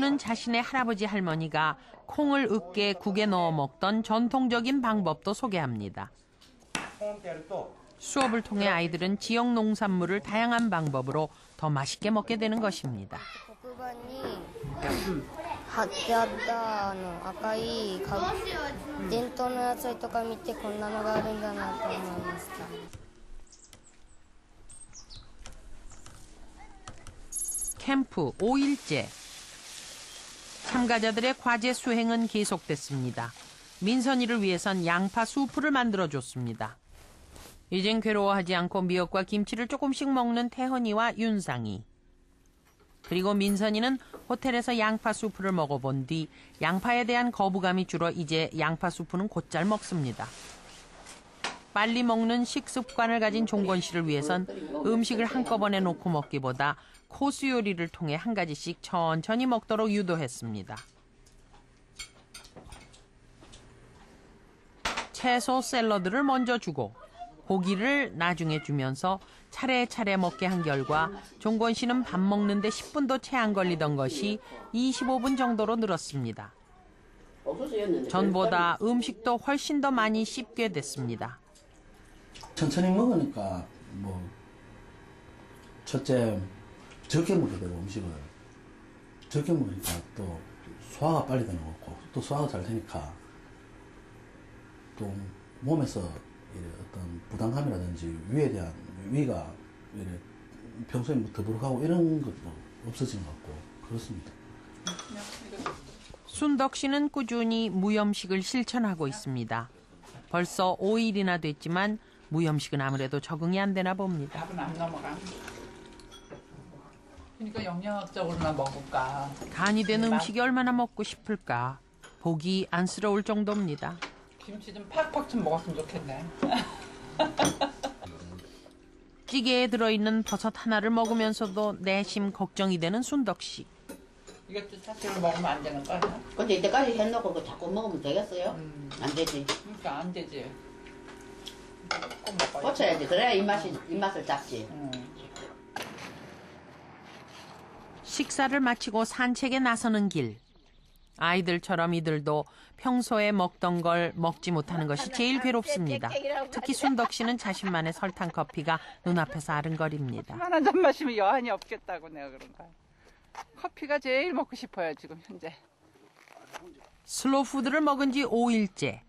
는 자신의 할아버지 할머니가 콩을 으깨 국에 넣어 먹던 전통적인 방법도 소개합니다. 수업을 통해 아이들은 지역 농산물을 다양한 방법으로 더 맛있게 먹게 되는 것입니다. 캠프 5일째. 참가자들의 과제 수행은 계속됐습니다. 민선이를 위해선 양파 수프를 만들어줬습니다. 이젠 괴로워하지 않고 미역과 김치를 조금씩 먹는 태헌이와 윤상이. 그리고 민선이는 호텔에서 양파 수프를 먹어본 뒤 양파에 대한 거부감이 줄어 이제 양파 수프는 곧잘 먹습니다. 빨리 먹는 식습관을 가진 종건 씨를 위해선 음식을 한꺼번에 놓고 먹기보다 코스 요리를 통해 한 가지씩 천천히 먹도록 유도했습니다. 채소 샐러드를 먼저 주고 고기를 나중에 주면서 차례차례 먹게 한 결과 종건 씨는 밥 먹는데 10분도 채 안 걸리던 것이 25분 정도로 늘었습니다. 전보다 음식도 훨씬 더 많이 씹게 됐습니다. 천천히 먹으니까 첫째 적게 먹게 되고 음식을 적게 먹으니까 또 소화가 빨리 되는 것 같고 또 소화가 잘 되니까 또 몸에서 어떤 부담감이라든지 위가 평소에 더부룩하고 이런 것도 없어진 것 같고 그렇습니다. 순덕 씨는 꾸준히 무염식을 실천하고 있습니다. 벌써 5일이나 됐지만 무염식은 아무래도 적응이 안 되나 봅니다. 밥은 안 넘어가. 그러니까 영양학적으로나 먹을까. 간이 된 음식이 얼마나 먹고 싶을까. 보기 안쓰러울 정도입니다. 김치 좀 팍팍 좀 먹었으면 좋겠네. 찌개에 들어있는 버섯 하나를 먹으면서도 내심 걱정이 되는 순덕 씨. 이것도 사실 먹으면 안 되는 거야? 근데 이때까지 해놓고 그거 자꾸 먹으면 되겠어요? 안 되지. 그러니까 안 되지. 꼭 먹어야지. 고쳐야지. 그래야 입맛을 잡지. 식사를 마치고 산책에 나서는 길. 아이들처럼 이들도 평소에 먹던 걸 먹지 못하는 것이 제일 괴롭습니다. 특히 순덕 씨는 자신만의 설탕 커피가 눈앞에서 아른거립니다. 한 잔 마시면 여한이 없겠다고 내가 그런 거야. 커피가 제일 먹고 싶어요 지금 현재. 슬로우 푸드를 먹은 지 5일째.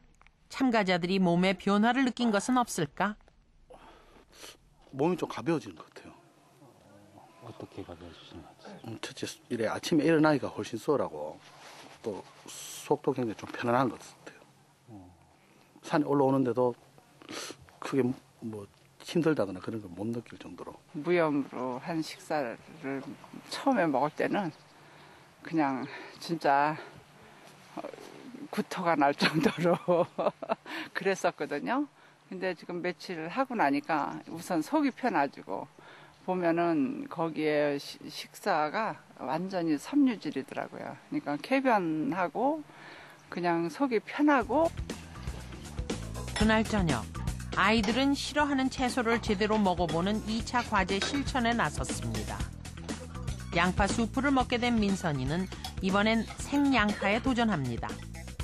참가자들이 몸에 변화를 느낀 것은 없을까? 몸이 좀 가벼워지는 것 같아요. 어떻게 가져주시는 것 같아요? 첫째, 이래 아침에 일어나기가 훨씬 수월하고 또 속도 굉장히 좀 편안한 것 같아요. 산에 올라오는데도 크게 힘들다거나 그런 걸 못 느낄 정도로. 무염으로 한 식사를 처음에 먹을 때는 그냥 진짜 구토가 날 정도로 그랬었거든요. 근데 지금 며칠 하고 나니까 우선 속이 편해지고 보면은 거기에 식사가 완전히 섬유질이더라고요. 그러니까 쾌변하고 그냥 속이 편하고. 그날 저녁 아이들은 싫어하는 채소를 제대로 먹어보는 2차 과제 실천에 나섰습니다. 양파 수프를 먹게 된 민선이는 이번엔 생양파에 도전합니다.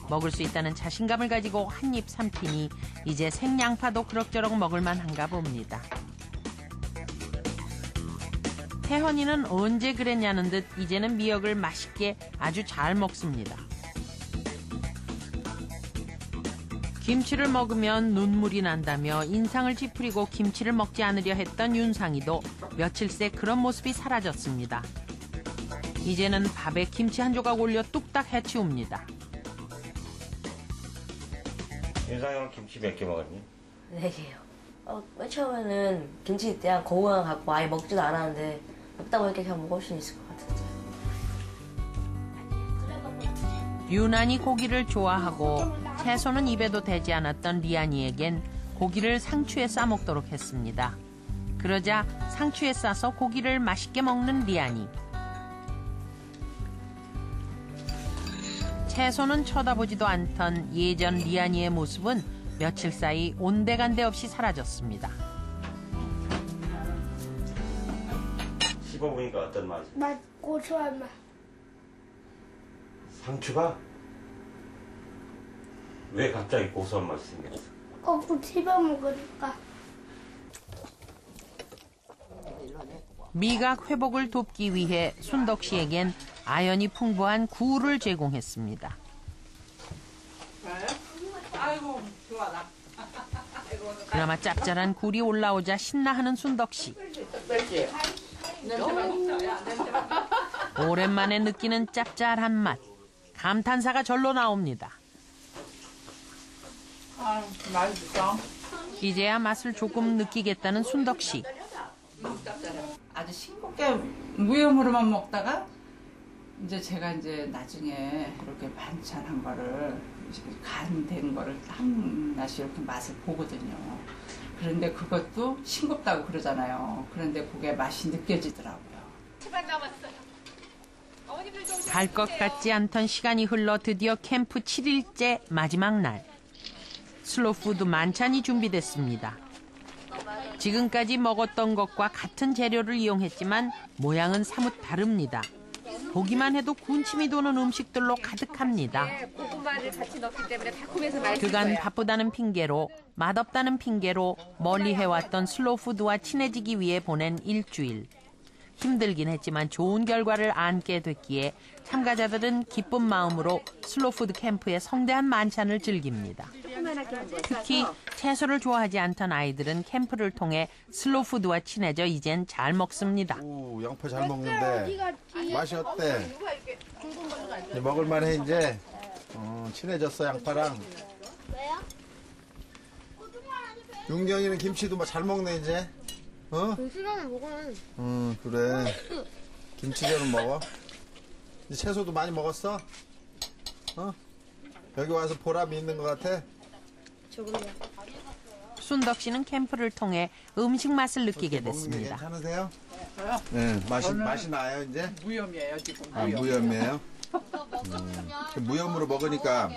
먹을 수 있다는 자신감을 가지고 한 입 삼키니 이제 생양파도 그럭저럭 먹을 만한가 봅니다. 태헌이는 언제 그랬냐는 듯 이제는 미역을 맛있게 아주 잘 먹습니다. 김치를 먹으면 눈물이 난다며 인상을 찌푸리고 김치를 먹지 않으려 했던 윤상이도 며칠 새 그런 모습이 사라졌습니다. 이제는 밥에 김치 한 조각 올려 뚝딱 해치웁니다. 윤상이는 김치 몇 개 먹었니? 4개요. 맨 처음에는 김치에 대한 거부감 갖고 아예 먹지도 않았는데 먹다 보니까 그냥 먹을 수 있을 것 같았어요. 유난히 고기를 좋아하고 채소는 입에도 대지 않았던 리안이에겐 고기를 상추에 싸먹도록 했습니다. 그러자 상추에 싸서 고기를 맛있게 먹는 리안이. 채소는 쳐다보지도 않던 예전 리안이의 모습은 며칠 사이 온데간데 없이 사라졌습니다. 씹어보니까 어떤 맛이? 맛 고소한 맛. 상추가 왜 갑자기 고소한 맛이 생겼어? 거꾸로 씹어 먹으니까. 미각 회복을 돕기 위해 순덕 씨에겐 아연이 풍부한 굴을 제공했습니다. 아이고 좋아 나. 그나마 짭짤한 굴이 올라오자 신나하는 순덕 씨. 오랜만에 느끼는 짭짤한 맛. 감탄사가 절로 나옵니다. 아 맛있어. 이제야 맛을 조금 느끼겠다는 순덕 씨. 아주 싱겁게 무염으로만 먹다가 이제 제가 이제 나중에 이렇게 반찬한 거를 간 된 거를 한 맛이 이렇게 맛을 보거든요. 그런데 그것도 싱겁다고 그러잖아요. 그런데 그게 맛이 느껴지더라고요. 갈 것 같지 않던 시간이 흘러 드디어 캠프 7일째 마지막 날. 슬로푸드 만찬이 준비됐습니다. 지금까지 먹었던 것과 같은 재료를 이용했지만 모양은 사뭇 다릅니다. 보기만 해도 군침이 도는 음식들로 가득합니다. 고구마를 같이 넣기 때문에 달콤해서 맛있을 그간 거예요. 바쁘다는 핑계로 맛없다는 핑계로 멀리 해왔던 슬로푸드와 친해지기 위해 보낸 일주일. 힘들긴 했지만 좋은 결과를 안게 됐기에 참가자들은 기쁜 마음으로 슬로푸드 캠프의 성대한 만찬을 즐깁니다. 특히 채소를 좋아하지 않던 아이들은 캠프를 통해 슬로푸드와 친해져 이젠 잘 먹습니다. 오, 양파 잘 먹는데 맛이 어때? 이제 먹을만해 이제. 친해졌어 양파랑. 왜요? 윤경이는 김치도 잘 먹네 이제. 김치전은 먹어요. 그래. 김치전은 먹어. 이제 채소도 많이 먹었어? 여기 와서 보람이 있는 것 같아? 조금요. 순덕 씨는 캠프를 통해 음식 맛을 느끼게 먹는 게 됐습니다. 괜찮으세요? 저요? 네, 저는 맛이 나요 이제? 무염이에요 지금. 아, 무염이에요? 무염으로 먹으니까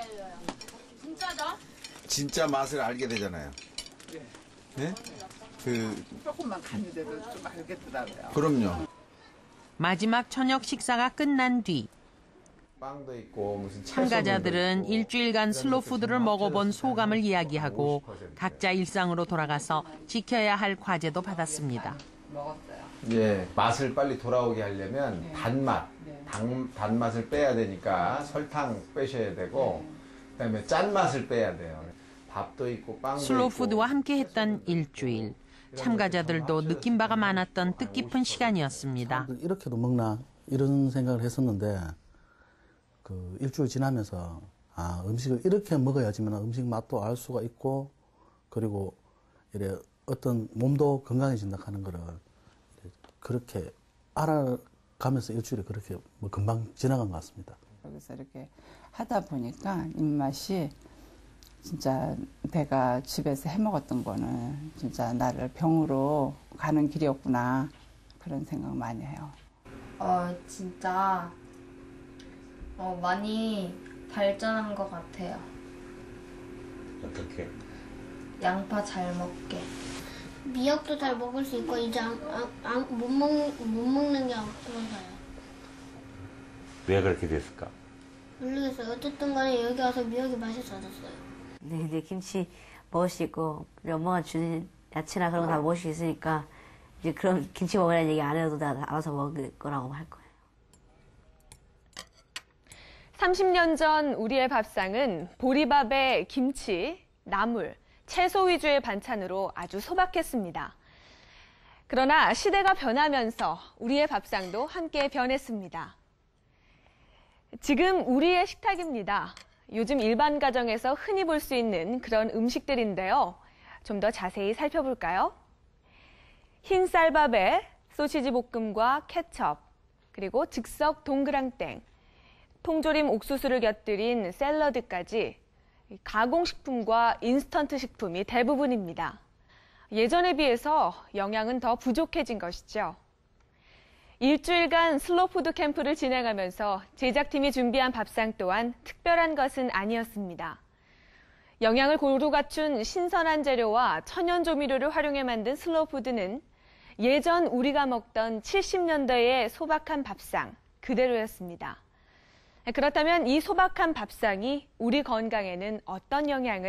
진짜 맛을 알게 되잖아요. 네? 조금만 갔는데도 좀 알겠더라고요. 그럼요. 마지막 저녁 식사가 끝난 뒤 빵도 있고 무슨 참가자들은 일주일간 슬로푸드를 먹어본 소감을 이야기하고 각자 일상으로 돌아가서 지켜야 할 과제도 받았습니다. 먹었어요. 예, 맛을 빨리 돌아오게 하려면 단맛, 단맛을 빼야 되니까 설탕 빼셔야 되고 그다음에 짠맛을 빼야 돼요. 밥도 있고 빵도 슬로푸드와 있고. 함께 했던 일주일. 참가자들도 느낀 바가 많았던 뜻깊은 시간이었습니다. 이렇게도 먹나 이런 생각을 했었는데 그 일주일 지나면서 음식을 이렇게 먹어야지만 음식 맛도 알 수가 있고 그리고 이래 어떤 몸도 건강해진다 하는 거를 그렇게 알아가면서 일주일이 그렇게 뭐 금방 지나간 것 같습니다. 여기서 이렇게 하다 보니까 입맛이 진짜 내가 집에서 해먹었던 거는 진짜 나를 병으로 가는 길이었구나 그런 생각 많이 해요. 진짜 많이 발전한 것 같아요. 어떻게? 양파 잘 먹게. 미역도 잘 먹을 수 있고 이제 못 먹는 게 없어서요. 왜 그렇게 됐을까? 모르겠어요. 어쨌든 간에 여기 와서 미역이 맛있어졌어요. 네, 이제 김치 먹을 수 있고 우리 엄마가 주는 야채나 그런 거 다 먹을 수 있으니까 이제 그런 김치 먹으라는 얘기 안 해도 다 알아서 먹을 거라고 할 거예요. 30년 전 우리의 밥상은 보리밥에 김치, 나물, 채소 위주의 반찬으로 아주 소박했습니다. 그러나 시대가 변하면서 우리의 밥상도 함께 변했습니다. 지금 우리의 식탁입니다. 요즘 일반 가정에서 흔히 볼 수 있는 그런 음식들인데요. 좀 더 자세히 살펴볼까요? 흰 쌀밥에 소시지 볶음과 케첩, 그리고 즉석 동그랑땡, 통조림 옥수수를 곁들인 샐러드까지 가공식품과 인스턴트 식품이 대부분입니다. 예전에 비해서 영양은 더 부족해진 것이죠. 일주일간 슬로푸드 캠프를 진행하면서 제작팀이 준비한 밥상 또한 특별한 것은 아니었습니다. 영양을 고루 갖춘 신선한 재료와 천연 조미료를 활용해 만든 슬로푸드는 예전 우리가 먹던 70년대의 소박한 밥상 그대로였습니다. 그렇다면 이 소박한 밥상이 우리 건강에는 어떤 영향을